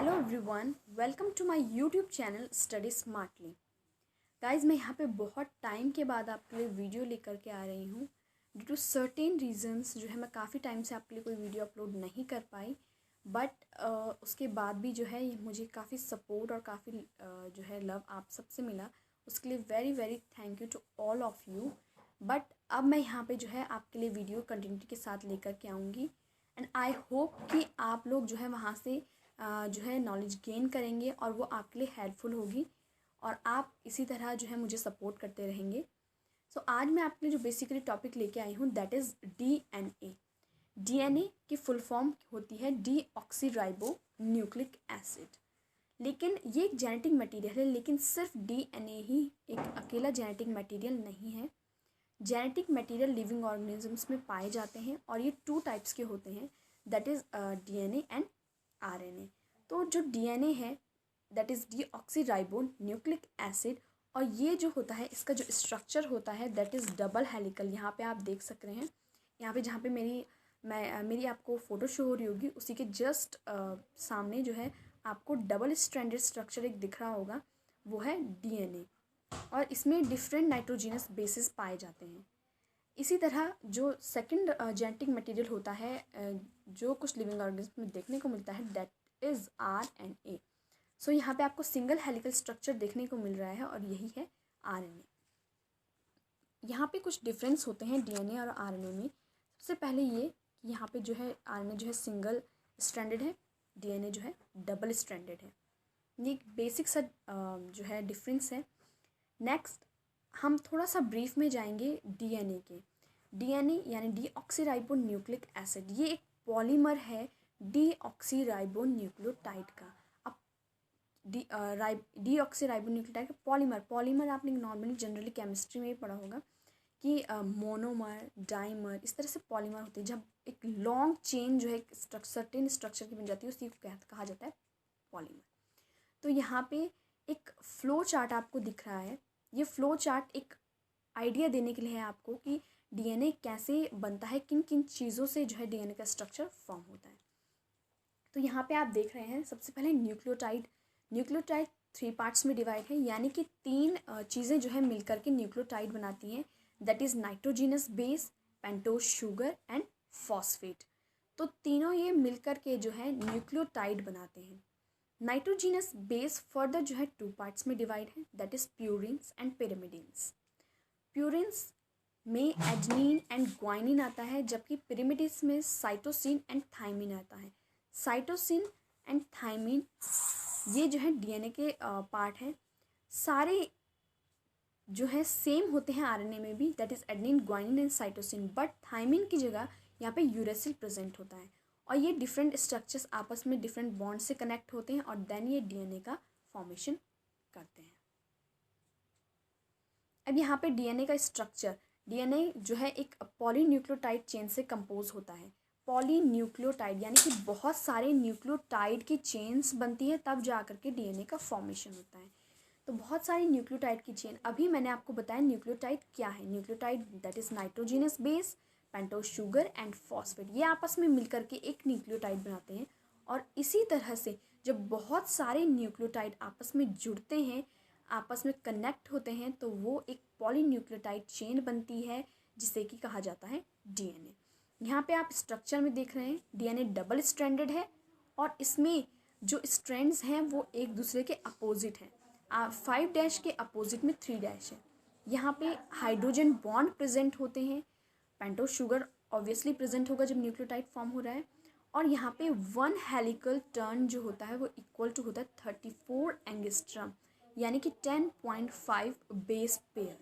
Hello everyone, welcome to my YouTube channel study smartly. Guys, मैं यहाँ पे बहुत टाइम के बाद आपके लिए वीडियो लेकर के आ रही हूँ। ड्यू टू सर्टेन रीजंस जो है मैं काफ़ी टाइम से आपके लिए कोई वीडियो अपलोड नहीं कर पाई, बट उसके बाद भी जो है मुझे काफ़ी सपोर्ट और काफ़ी जो है लव आप सबसे मिला। उसके लिए very very thank you to all of you. But अब मैं यहाँ पे जो है आपके लिए वीडियो कंटिन्यूटी के साथ लेकर के आऊँगी एंड आई होप कि आप लोग जो है वहाँ से जो है नॉलेज गेन करेंगे और वो आपके लिए हेल्पफुल होगी और आप इसी तरह जो है मुझे सपोर्ट करते रहेंगे। सो आज मैं आपके लिए जो बेसिकली टॉपिक लेके आई हूँ दैट इज़ डीएनए। डीएनए की फुल फॉर्म होती है डीऑक्सीराइबो न्यूक्लिक एसिड। लेकिन ये एक जेनेटिक मटेरियल है, लेकिन सिर्फ डीएनए ही एक अकेला जेनेटिक मटेरियल नहीं है। जेनेटिक मटेरियल लिविंग ऑर्गेनिजम्स में पाए जाते हैं और ये टू टाइप्स के होते हैं, that is DNA and RNA. तो जो डीएनए है that is deoxyribo nucleic acid, और ये जो होता है इसका जो स्ट्रक्चर होता है दैट इज़ डबल हेलिकल। यहाँ पे आप देख सक रहे हैं, यहाँ पे जहाँ पे मेरी आपको फ़ोटो शो हो रही होगी उसी के जस्ट सामने जो है आपको डबल स्ट्रैंडेड स्ट्रक्चर एक दिख रहा होगा, वो है डीएनए। और इसमें डिफरेंट नाइट्रोजीनस बेसिस पाए जाते हैं। इसी तरह जो सेकंड जेनेटिक मटेरियल होता है जो कुछ लिविंग ऑर्गेनिज्म में देखने को मिलता है दैट इज़ आरएनए। सो यहाँ पे आपको सिंगल हेलिकल स्ट्रक्चर देखने को मिल रहा है और यही है आरएनए। यहाँ पे कुछ डिफरेंस होते हैं डीएनए और आरएनए में। सबसे पहले ये कि यहाँ पे जो है आरएनए जो है सिंगल स्ट्रैंडेड है, डीएनए जो है डबल स्ट्रैंडेड है। ये एक बेसिक सा जो है डिफरेंस है। नेक्स्ट हम थोड़ा सा ब्रीफ में जाएंगे डीएनए के। डीएनए यानी डीऑक्सीराइबो न्यूक्लिक एसिड, ये एक पॉलीमर है डीऑक्सीराइबो न्यूक्लियोटाइड का। अब डीऑक्सीराइबो न्यूक्लियोटाइड का पॉलीमर आपने नॉर्मली जनरली केमिस्ट्री में ही पढ़ा होगा कि मोनोमर, डाइमर, इस तरह से पॉलीमर होते हैं। जब एक लॉन्ग चेन जो है सर्टेन स्ट्रक्चर की बन जाती है उसी को कहा जाता है पॉलीमर। तो यहाँ पे एक फ्लो चार्ट आपको दिख रहा है। ये फ्लो चार्ट एक आइडिया देने के लिए है आपको कि डीएनए कैसे बनता है, किन किन चीज़ों से जो है डीएनए का स्ट्रक्चर फॉर्म होता है। तो यहाँ पे आप देख रहे हैं सबसे पहले न्यूक्लियोटाइड। न्यूक्लियोटाइड 3 पार्ट्स में डिवाइड है, यानी कि 3 चीज़ें जो है मिलकर के न्यूक्लियोटाइड बनाती हैं, that is nitrogenous base, pentose sugar and phosphate. तो तीनों ये मिलकर के जो है न्यूक्लियोटाइड बनाते हैं। नाइट्रोजीनस बेस फर्दर जो है 2 पार्ट्स में डिवाइड है, that is purines and pyrimidines. Purines में एडेनिन एंड ग्वाइनिन आता है, जबकि पिरिमिडिन्स में साइटोसिन एंड थायमिन आता है। साइटोसिन एंड थायमिन ये जो है डीएनए के पार्ट हैं। सारे जो है सेम होते हैं आरएनए में भी, that is adenine, guanine and cytosine, but thymine की जगह यहाँ पे यूरेसिल प्रेजेंट होता है और ये डिफरेंट स्ट्रक्चर्स आपस में डिफरेंट बॉन्ड से कनेक्ट होते हैं और देन ये डीएनए का फॉर्मेशन करते हैं। अब यहाँ पे डीएनए का स्ट्रक्चर, डीएनए जो है एक पॉलीन्यूक्लियोटाइड चेन से कंपोज होता है। पॉलीन्यूक्लियोटाइड यानी कि बहुत सारे न्यूक्लियोटाइड की चेन्स बनती है तब जा कर के डीएनए का फॉर्मेशन होता है। तो बहुत सारी न्यूक्लियोटाइड की चेन, अभी मैंने आपको बताया न्यूक्लियोटाइड क्या है। Nucleotide that is nitrogenous base, pentose sugar and phosphate, ये आपस में मिलकर के एक न्यूक्लियोटाइड बनाते हैं। और इसी तरह से जब बहुत सारे न्यूक्लियोटाइड आपस में जुड़ते हैं, आपस में कनेक्ट होते हैं, तो वो एक पॉलीन्यूक्लियोटाइड चेन बनती है जिसे कि कहा जाता है डीएनए। यहाँ पे आप स्ट्रक्चर में देख रहे हैं डीएनए डबल स्ट्रैंडेड है और इसमें जो स्ट्रैंड्स हैं वो एक दूसरे के अपोजिट हैं। 5 डैश के अपोजिट में 3 डैश है। यहाँ पे हाइड्रोजन बॉन्ड प्रेजेंट होते हैं। पेंटोज शुगर ऑब्वियसली प्रेजेंट होगा जब न्यूक्लियोटाइड फॉर्म हो रहा है। और यहाँ पे 1 हेलिकल टर्न जो होता है वो इक्वल टू होता है 34 एंगस्ट्रम, यानी कि 10.5 बेस पेयर।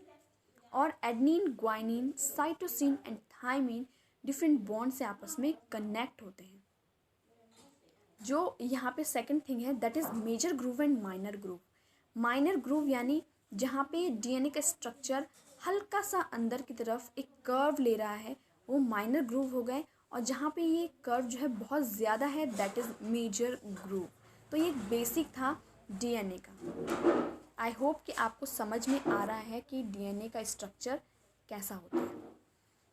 और adenine, guanine, cytosine and thymine different bond से आपस में कनेक्ट होते हैं। जो यहाँ पे सेकंड थिंग है that is major groove and minor groove. Minor groove यानी जहाँ पे डीएनए का स्ट्रक्चर हल्का सा अंदर की तरफ एक कर्व ले रहा है वो माइनर ग्रूव हो गए, और जहाँ पे ये कर्व जो है बहुत ज़्यादा है दैट इज़ मेजर ग्रूव। तो ये बेसिक था डीएनए का। आई होप कि आपको समझ में आ रहा है कि डीएनए का स्ट्रक्चर कैसा होता है।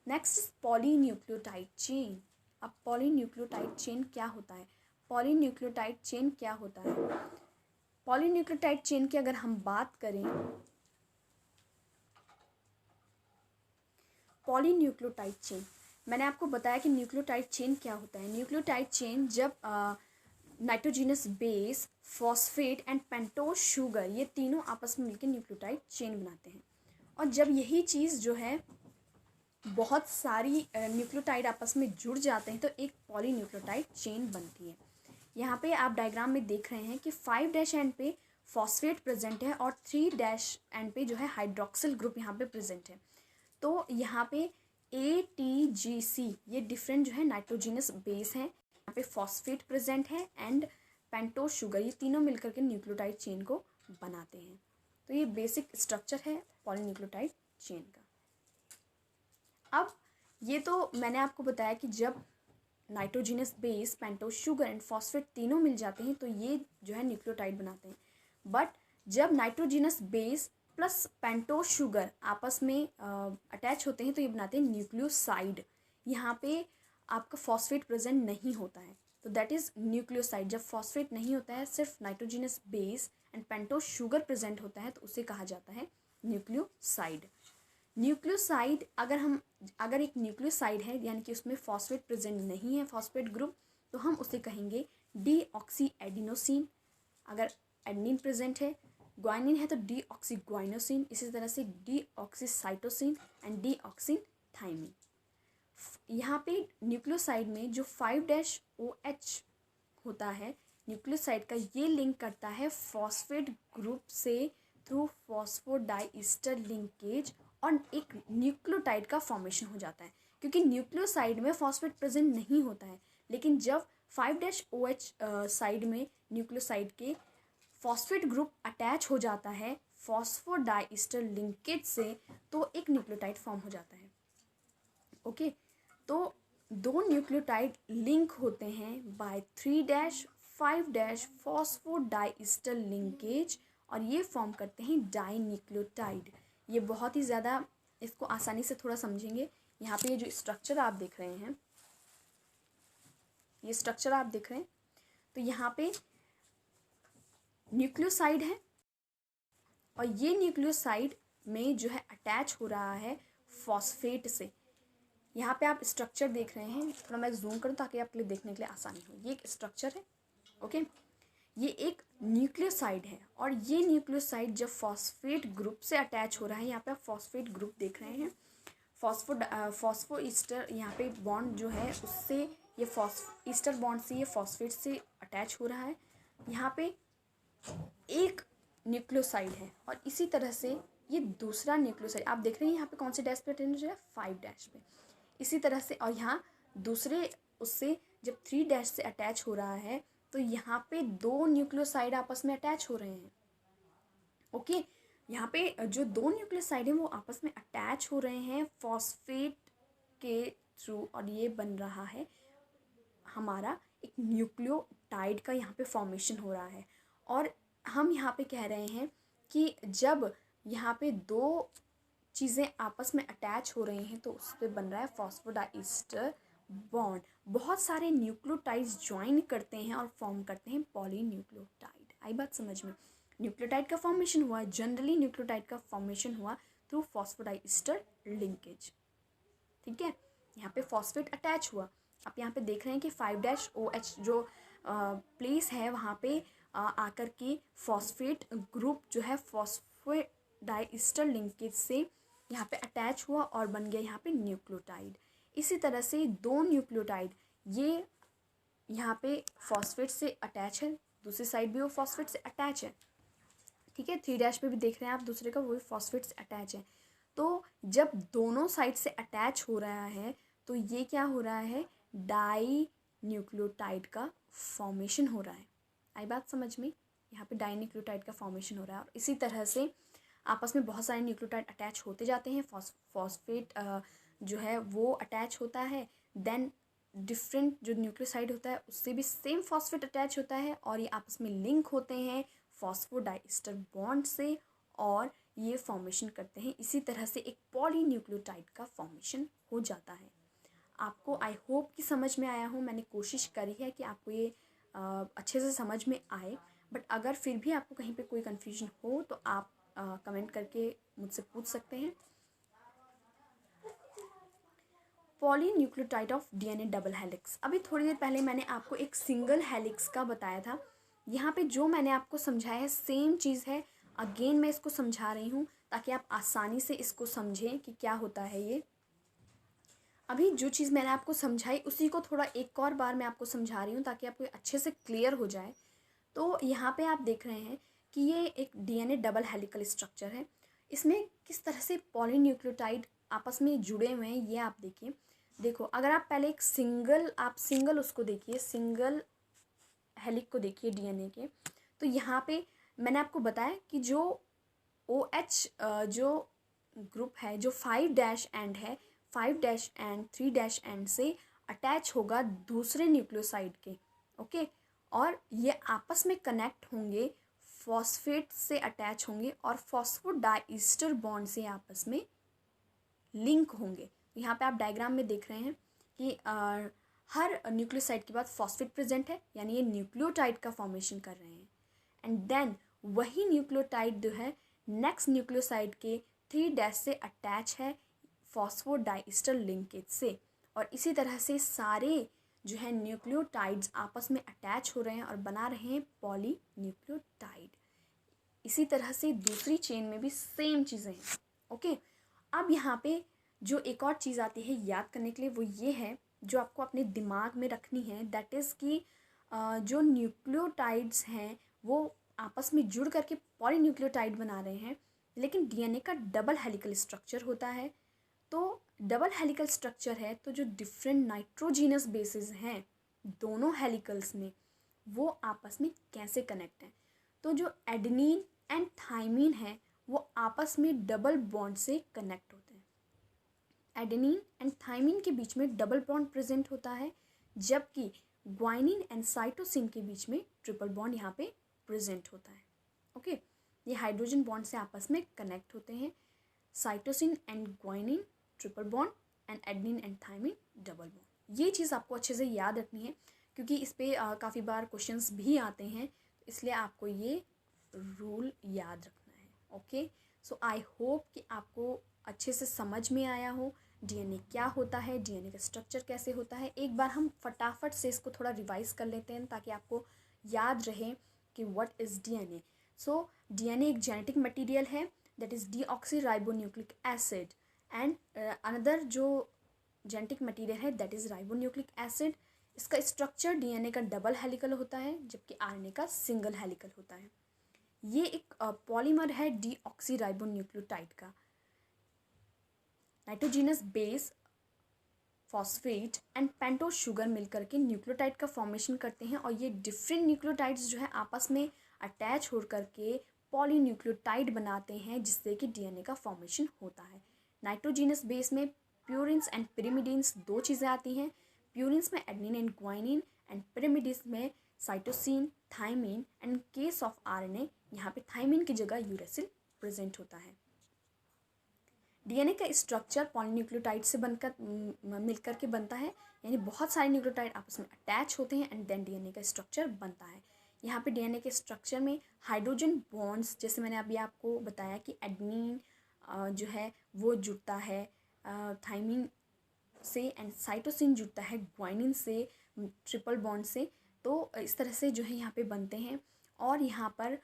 Next is polynucleotide chain. अब पॉलीन्यूक्लियोटाइड चेन क्या होता है? पॉलीन्यूक्लियोटाइड चेन क्या होता है। पॉलीन्यूक्लियोटाइड चेन की अगर हम बात करें, पॉलीन्यूक्लियोटाइड चेन, मैंने आपको बताया कि न्यूक्लियोटाइड चेन क्या होता है। न्यूक्लियोटाइड चेन जब nitrogenous base, phosphate and pentose sugar, ये तीनों आपस में मिलकर न्यूक्लियोटाइड चेन बनाते हैं। और जब यही चीज़ जो है बहुत सारी न्यूक्लियोटाइड आपस में जुड़ जाते हैं तो एक पॉलीन्यूक्लियोटाइड चेन बनती है। यहाँ पे आप डायग्राम में देख रहे हैं कि 5' एंड पे फॉस्फेट प्रेजेंट है और 3' एंड पे जो है हाइड्रोक्सिल ग्रुप यहाँ पे प्रेजेंट है। तो यहाँ पे ATGC ये डिफरेंट जो है नाइट्रोजिनस बेस हैं, यहाँ पे फॉस्फेट प्रेजेंट है एंड पेंटोज शुगर, ये तीनों मिलकर के न्यूक्लियोटाइड चेन को बनाते हैं। तो ये बेसिक स्ट्रक्चर है पॉलीन्यूक्लियोटाइड चेन का। अब ये तो मैंने आपको बताया कि जब nitrogenous base, pentose sugar and phosphate तीनों मिल जाते हैं तो ये जो है न्यूक्लियोटाइड बनाते हैं। बट जब nitrogenous base plus pentose sugar आपस में अटैच होते हैं तो ये बनाते हैं न्यूक्लियोसाइड। यहाँ पे आपका फॉस्फेट प्रेजेंट नहीं होता है तो दैट इज़ न्यूक्लियोसाइड। जब फॉस्फेट नहीं होता है, सिर्फ nitrogenous base and pentose sugar present होता है तो उसे कहा जाता है न्यूक्लियोसाइड। न्यूक्लियोसाइड अगर एक न्यूक्लियोसाइड है यानी कि उसमें फॉस्फेट प्रेजेंट नहीं है, फॉस्फेट ग्रुप, तो हम उसे कहेंगे डीऑक्सी एडिनोसिन। अगर एडनिन प्रेजेंट है, ग्वाइनिन है तो डीऑक्सी ग्वाइनोसिन, इसी तरह से deoxy cytosine and deoxy thymine. यहाँ पे न्यूक्लियोसाइड में जो 5' होता है न्यूक्लियोसाइड का, ये लिंक करता है फॉस्फेट ग्रुप से थ्रू फॉस्फोडाइस्टर लिंकेज और एक न्यूक्लियोटाइड का फॉर्मेशन हो जाता है। क्योंकि न्यूक्लियोसाइड में फॉस्फेट प्रेजेंट नहीं होता है, लेकिन जब 5' साइड में न्यूक्लियोसाइड के फॉस्फेट ग्रुप अटैच हो जाता है फॉस्फोडाइस्टर लिंकेज से तो एक न्यूक्लियोटाइड फॉर्म हो जाता है। ओके, तो दो न्यूक्लियोटाइड लिंक होते हैं बाय 3' 5' फॉस्फोडाइस्टर लिंकेज और ये फॉर्म करते हैं डाइन्यूक्लियोटाइड। ये बहुत ही ज़्यादा, इसको आसानी से थोड़ा समझेंगे। यहाँ पे ये जो स्ट्रक्चर आप देख रहे हैं, ये स्ट्रक्चर आप देख रहे हैं, तो यहाँ पे न्यूक्लियोसाइड है और ये न्यूक्लियोसाइड में जो है अटैच हो रहा है फॉस्फेट से। यहाँ पे आप स्ट्रक्चर देख रहे हैं, थोड़ा मैं जूम करूँ ताकि आपके लिए देखने के लिए आसानी हो। ये एक स्ट्रक्चर है, ओके। ये एक न्यूक्लियोसाइड है और ये न्यूक्लियोसाइड जब फॉस्फेट ग्रुप से अटैच हो रहा है, यहाँ पे आप फॉस्फेट ग्रुप देख रहे हैं, फॉस्फोईस्टर यहाँ पे बॉन्ड जो है उससे, ये ईस्टर बॉन्ड से ये फॉस्फेट से अटैच हो रहा है। यहाँ पे एक न्यूक्लियोसाइड है और इसी तरह से ये दूसरा न्यूक्लियोसाइड आप देख रहे हैं, यहाँ पे कौन से डैश पे अटैच है, 5' पे। इसी तरह से और यहाँ दूसरे उससे जब 3' से अटैच हो रहा है तो यहाँ पे दो न्यूक्लियोसाइड आपस में अटैच हो रहे हैं। ओके, यहाँ पे जो दो न्यूक्लियोसाइड हैं वो आपस में अटैच हो रहे हैं फॉस्फेट के थ्रू और ये बन रहा है हमारा एक न्यूक्लियोटाइड का, यहाँ पे फॉर्मेशन हो रहा है। और हम यहाँ पे कह रहे हैं कि जब यहाँ पे दो चीज़ें आपस में अटैच हो रही हैं तो उस पर बन रहा है फॉस्फोडाइस्टर बॉन्ड। बहुत सारे न्यूक्लियोटाइड्स ज्वाइन करते हैं और फॉर्म करते हैं पॉलीन्यूक्लियोटाइड। आई बात समझ में? न्यूक्लियोटाइड का फॉर्मेशन हुआ, जनरली न्यूक्लियोटाइड का फॉर्मेशन हुआ थ्रू फॉस्फोडाइस्टर लिंकेज। ठीक है, यहाँ पे फॉस्फेट अटैच हुआ। आप यहाँ पे देख रहे हैं कि 5' जो प्लेस है वहाँ पे आकर के फॉस्फेट ग्रुप जो है फॉस्फोडाइस्टर लिंकेज से यहाँ पे अटैच हुआ और बन गया यहाँ पे न्यूक्लियोटाइड। इसी तरह से दो न्यूक्लियोटाइड, ये यहाँ पे फॉस्फेट से अटैच है, दूसरी साइड भी वो फॉस्फेट से अटैच है। ठीक है, 3' पे भी देख रहे हैं आप दूसरे का, वो भी फॉस्फेट से अटैच है। तो जब दोनों साइड से अटैच हो रहा है तो ये क्या हो रहा है, डाई न्यूक्लियोटाइड का फॉर्मेशन हो रहा है। आई बात समझ में? यहाँ पे डाई न्यूक्लियोटाइड का फॉर्मेशन हो रहा है और इसी तरह से आपस में बहुत सारे न्यूक्लियोटाइड अटैच होते जाते हैं। फॉस्फेट जो है वो अटैच होता है, देन डिफरेंट जो न्यूक्लियोसाइड होता है उससे भी सेम फॉस्फेट अटैच होता है और ये आपस में लिंक होते हैं फॉस्फोडाइस्टर बॉन्ड से और ये फॉर्मेशन करते हैं। इसी तरह से एक पॉलीन्यूक्लियोटाइड का फॉर्मेशन हो जाता है। आपको आई होप कि समझ में आया हो। मैंने कोशिश करी है कि आपको ये अच्छे से समझ में आए। बट अगर फिर भी आपको कहीं पे कोई कन्फ्यूजन हो तो आप कमेंट करके मुझसे पूछ सकते हैं। Polynucleotide of DNA double helix. अभी थोड़ी देर पहले मैंने आपको एक सिंगल हेलिक्स का बताया था। यहाँ पे जो मैंने आपको समझाया है सेम चीज़ है। अगेन मैं इसको समझा रही हूँ ताकि आप आसानी से इसको समझें कि क्या होता है ये। अभी जो चीज़ मैंने आपको समझाई उसी को थोड़ा एक और बार मैं आपको समझा रही हूँ ताकि आपको अच्छे से क्लियर हो जाए। तो यहाँ पे आप देख रहे हैं कि ये एक डीएनए डबल हेलिकल स्ट्रक्चर है। इसमें किस तरह से पॉलीन्यूक्लियोटाइड आपस में जुड़े हुए हैं ये आप देखिए। देखो, अगर आप पहले एक सिंगल उसको देखिए, सिंगल हेलिक को देखिए डीएनए के, तो यहाँ पे मैंने आपको बताया कि जो OH जो ग्रुप है, जो 5' एंड है, 5' एंड 3' एंड से अटैच होगा दूसरे न्यूक्लियोसाइड के, ओके। और ये आपस में कनेक्ट होंगे, फॉस्फेट से अटैच होंगे और फॉस्फोडाइस्टर बॉन्ड से आपस में लिंक होंगे। यहाँ पे आप डायग्राम में देख रहे हैं कि हर न्यूक्लियोसाइड के बाद फॉस्फेट प्रेजेंट है, यानी ये न्यूक्लियोटाइड का फॉर्मेशन कर रहे हैं। एंड देन वही न्यूक्लियोटाइड जो है नेक्स्ट न्यूक्लियोसाइड के 3' से अटैच है फॉस्फोडाइस्टर लिंकेज से। और इसी तरह से सारे जो है न्यूक्लियोटाइड्स आपस में अटैच हो रहे हैं और बना रहे हैं पॉलीन्यूक्लियोटाइड। इसी तरह से दूसरी चेन में भी सेम चीज़ें हैं, ओके। अब यहाँ पे जो एक और चीज़ आती है याद करने के लिए, वो ये है जो आपको अपने दिमाग में रखनी है, दैट इज़ कि जो न्यूक्लियोटाइड्स हैं वो आपस में जुड़ करके पॉलीन्यूक्लियोटाइड बना रहे हैं, लेकिन डीएनए का डबल हेलिकल स्ट्रक्चर होता है। तो डबल हेलिकल स्ट्रक्चर है तो जो डिफरेंट नाइट्रोजीनस बेसिस हैं दोनों हेलिकल्स में, वो आपस में कैसे कनेक्ट हैं। तो जो एडेनिन एंड थाइमिन है वो आपस में डबल बॉन्ड से कनेक्ट होते हैं। एडेनिन एंड थाइमिन के बीच में डबल बॉन्ड प्रेजेंट होता है, जबकि ग्वाइनिन एंड साइटोसिन के बीच में ट्रिपल बॉन्ड यहाँ पे प्रेजेंट होता है, ओके। ये हाइड्रोजन बॉन्ड से आपस में कनेक्ट होते हैं। Cytosine and guanine triple bond and adenine and thymine double bond. ये चीज़ आपको अच्छे से याद रखनी है क्योंकि इस पर काफ़ी बार क्वेश्चंस भी आते हैं, इसलिए आपको ये रूल याद रखना है, ओके। सो आई होप कि आपको अच्छे से समझ में आया हो डीएनए क्या होता है, डीएनए का स्ट्रक्चर कैसे होता है। एक बार हम फटाफट से इसको थोड़ा रिवाइज कर लेते हैं ताकि आपको याद रहे कि what is DNA. So DNA एक जेनेटिक मटेरियल है that is deoxyribonucleic acid and another जो जेनेटिक मटेरियल है दैट इज़ राइबोन्यूक्लिक एसिड। इसका स्ट्रक्चर डीएनए का डबल हेलिकल होता है जबकि आरएनए का सिंगल हेलिकल होता है। ये एक पॉलीमर है डीऑक्सीराइबोन्यूक्लियोटाइड का। Nitrogenous base, phosphate and pentose sugar मिलकर के न्यूक्लियोटाइड का फॉर्मेशन करते हैं और ये डिफरेंट न्यूक्लियोटाइड्स जो है आपस में अटैच हो करके पॉलीन्यूक्लियोटाइड बनाते हैं जिससे कि डीएनए का फॉर्मेशन होता है। नाइट्रोजीनस बेस में प्यूरिन्स एंड पिरिमिडिन्स दो चीज़ें आती हैं। प्यूरिन्स में adenine and guanine and pyrimidines में cytosine, thymine and case of RNA यहाँ पे थाइमिन की जगह यूरेसिल प्रेजेंट होता है। डीएनए का स्ट्रक्चर पॉलीन्यूक्लियोटाइड से बनकर मिलकर के बनता है, यानी बहुत सारे न्यूक्लियोटाइड आपस में अटैच होते हैं एंड देन डीएनए का स्ट्रक्चर बनता है। यहाँ पे डीएनए के स्ट्रक्चर में हाइड्रोजन बॉन्ड्स, जैसे मैंने अभी आपको बताया कि एडेनिन जो है वो जुड़ता है थाइमिन से एंड साइटोसिन जुड़ता है ग्वाइनिन से ट्रिपल बॉन्ड से। तो इस तरह से जो है यहाँ पे बनते हैं। और यहाँ पर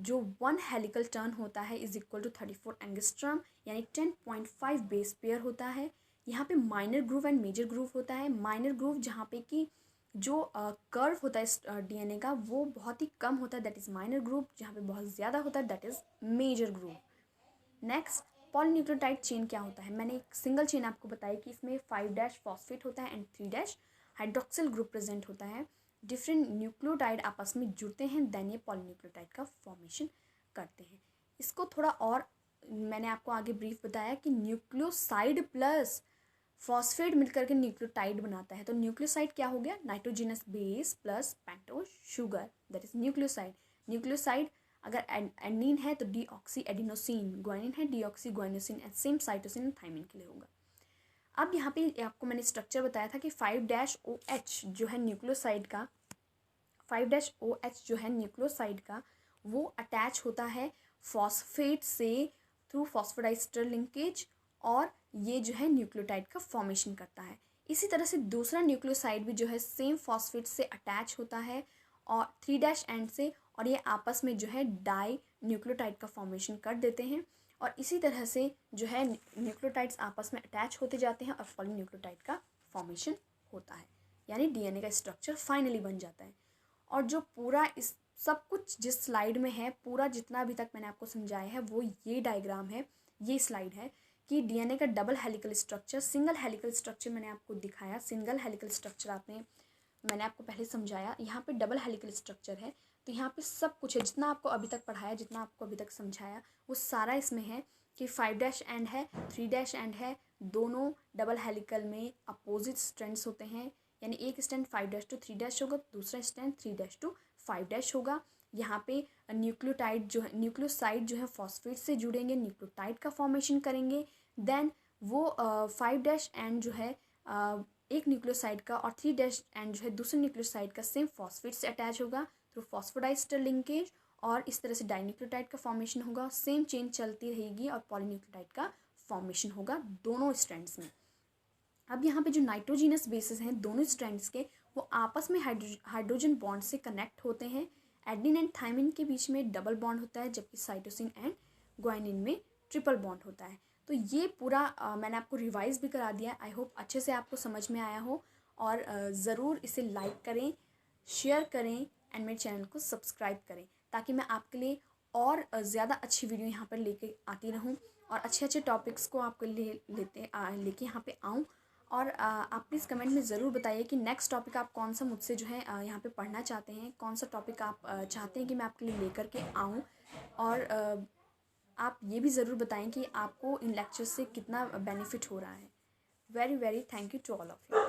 जो 1 हेलिकल टर्न होता है इज इक्वल टू 34 एंगस्ट्रॉम, यानी 10.5 बेस पेयर होता है। यहाँ पे minor groove and major groove होता है। माइनर ग्रूव जहाँ पे कि जो कर्व होता है डीएनए का वो बहुत ही कम होता है, दैट इज़ माइनर ग्रूव। जहाँ पे बहुत ज़्यादा होता है that is major groove. Next, polynucleotide chain क्या होता है। मैंने एक सिंगल चेन आपको बताई कि इसमें 5' फॉस्फेट होता है एंड 3' हाइड्रोक्सिल ग्रुप प्रेजेंट होता है। डिफरेंट न्यूक्लियोटाइड आपस में जुड़ते हैं, देन ये पॉलीन्यूक्लियोटाइड का फॉर्मेशन करते हैं। इसको थोड़ा और मैंने आपको आगे ब्रीफ बताया कि न्यूक्लियोसाइड प्लस फॉस्फेट मिलकर के न्यूक्लियोटाइड बनाता है। तो न्यूक्लियोसाइड क्या हो गया, nitrogenous base plus pentose sugar, that is nucleoside. Nucleoside अगर एडेनिन है तो डीऑक्सी एडिनोसिन, ग्वाइनिन है deoxy guanosine, and same cytosine thymine के लिए होगा। अब यहाँ पे आपको मैंने स्ट्रक्चर बताया था कि 5' OH जो है न्यूक्लियोसाइड का 5-OH जो है न्यूक्लियोसाइड का, वो अटैच होता है फॉस्फेट से थ्रू फॉस्फोडाइस्टर लिंकेज, और ये जो है न्यूक्लियोटाइड का फॉर्मेशन करता है। इसी तरह से दूसरा न्यूक्लियोसाइड भी जो है सेम फॉस्फेट से अटैच होता है और 3' एंड से, और ये आपस में जो है डाई न्यूक्लियोटाइड का फॉर्मेशन कर देते हैं। और इसी तरह से जो है न्यूक्लियोटाइड्स आपस में अटैच होते जाते हैं और पॉलीन्यूक्लियोटाइड का फॉर्मेशन होता है, यानी डीएनए का स्ट्रक्चर फाइनली बन जाता है। और जो पूरा इस सब कुछ जिस स्लाइड में है, पूरा जितना अभी तक मैंने आपको समझाया है, वो ये डायग्राम है, ये स्लाइड है कि डीएनए का double helical structure, single helical structure मैंने आपको दिखाया, सिंगल हेलिकल स्ट्रक्चर मैंने आपको पहले समझाया। यहाँ पे डबल हेलिकल स्ट्रक्चर है, तो यहाँ पे सब कुछ है, जितना आपको अभी तक पढ़ाया, जितना आपको अभी तक समझाया, वो सारा इसमें है कि 5' एंड है, 3' एंड है, दोनों डबल हेलिकल में अपोजिट स्ट्रैंड्स होते हैं, यानी एक स्ट्रैंड 5' to 3' होगा, दूसरा स्ट्रैंड 3' to 5' होगा। यहाँ पे न्यूक्लियोटाइड जो है, न्यूक्लियोसाइड जो है फॉस्फेट से जुड़ेंगे, न्यूक्लियोटाइड का फॉर्मेशन करेंगे। देन वो 5' एंड जो है एक न्यूक्लियोसाइड का, और 3' एंड जो है दूसरे न्यूक्लियोसाइड का सेम फॉस्फेट से अटैच होगा थ्रू फॉस्फोडाइस्टर लिंकेज, और इस तरह से डाइन्यूक्लियोटाइड का फॉर्मेशन होगा, सेम चेन चलती रहेगी और पॉलीन्यूक्लियोटाइड का फॉर्मेशन होगा दोनों स्ट्रैंड्स में। अब यहाँ पे जो नाइट्रोजीनस बेसिस हैं दोनों स्ट्रैंड्स के, वो आपस में हाइड्रोजन बॉन्ड से कनेक्ट होते हैं। एडेनिन एंड थायमिन के बीच में डबल बॉन्ड होता है, जबकि साइटोसिन एंड ग्वानिन में ट्रिपल बॉन्ड होता है। तो ये पूरा मैंने आपको रिवाइज भी करा दिया है। आई होप अच्छे से आपको समझ में आया हो, और ज़रूर इसे लाइक करें, शेयर करें एंड मेरे चैनल को सब्सक्राइब करें, ताकि मैं आपके लिए और ज़्यादा अच्छी वीडियो यहाँ पर लेके आती रहूँ, और अच्छे अच्छे टॉपिक्स को आपके लिए लेके यहाँ पे आऊँ। और आप प्लीज़ कमेंट में ज़रूर बताइए कि नेक्स्ट टॉपिक आप कौन सा मुझसे जो है यहाँ पे पढ़ना चाहते हैं, कौन सा टॉपिक आप चाहते हैं कि मैं आपके लिए लेकर के आऊँ। और आप ये भी ज़रूर बताएं कि आपको इन लेक्चर्स से कितना बेनिफिट हो रहा है। Very very thank you to all of you.